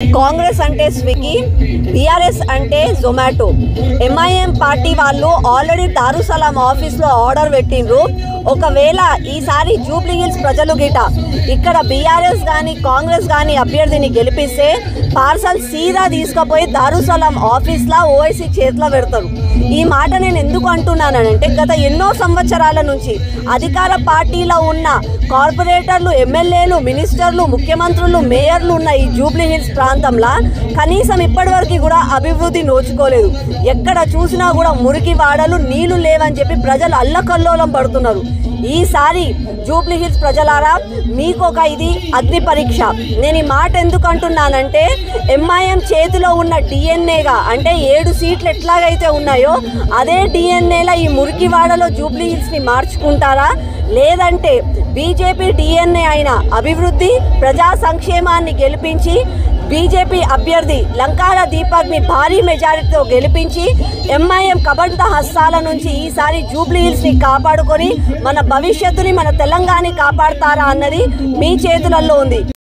కాంగ్రెస్ అంటే Swiggy, BRS అంటే Zomato. MIM party వాళ్ళు ఆల్రెడీ దారుసలాం ఆఫీస్లో ఆర్డర్ పెట్టిండ్రు. ఒకవేళ ఈసారి జూబ్లీ హిల్స్ ప్రజలు గిట ఇక్కడ బీఆర్ఎస్ కానీ కాంగ్రెస్ కానీ అభ్యర్థిని గెలిపిస్తే పార్సల్ సీదా తీసుకుపోయి దారుసలాం ఆఫీస్లో ఓవైసీ చేతిలో పెడతారు. ఈ మాట నేను ఎందుకు అంటున్నానంటే గత ఎన్నో సంవత్సరాల నుంచి అధికార పార్టీలో ఉన్న కార్పొరేటర్లు, ఎమ్మెల్యేలు, మినిస్టర్లు, ముఖ్యమంత్రులు, మేయర్లు ఉన్న ఈ జూబ్లీ హిల్స్ ప్రాంతంలో కనీసం ఇప్పటివరకు కూడా అభివృద్ధి నోచుకోలేదు. ఎక్కడ చూసినా కూడా మురికి వాడలు, నీళ్లు లేవని చెప్పి ప్రజలు అల్లకల్లోలం పడుతున్నారు. ఈసారి జూబ్లీ హిల్స్ ప్రజలారా మీకు ఒక ఇది అగ్ని పరీక్ష. నేను ఈ మాట ఎందుకు అంటున్నానంటే ఎంఐఎం చేతిలో ఉన్న డిఎన్ఏగా అంటే 7 సీట్లు ఎట్లాగైతే ఉన్నాయో అదే డిఎన్ఏలా ఈ మురికివాడలో జూబ్లీ హిల్స్ని మార్చుకుంటారా, లేదంటే బీజేపీ డిఎన్ఏ అయిన అభివృద్ధి, ప్రజా సంక్షేమాన్ని గెలిపించి బీజేపీ అభ్యర్థి లంకాల దీపక్ని భారీ మెజారిటీతో గెలిపించి ఎంఐఎం కబంధ హస్తాల నుంచి ఈసారి జూబ్లీ హిల్స్ని కాపాడుకొని మన భవిష్యత్తుని, మన తెలంగాణని కాపాడతారా అన్నది మీ చేతులలో ఉంది.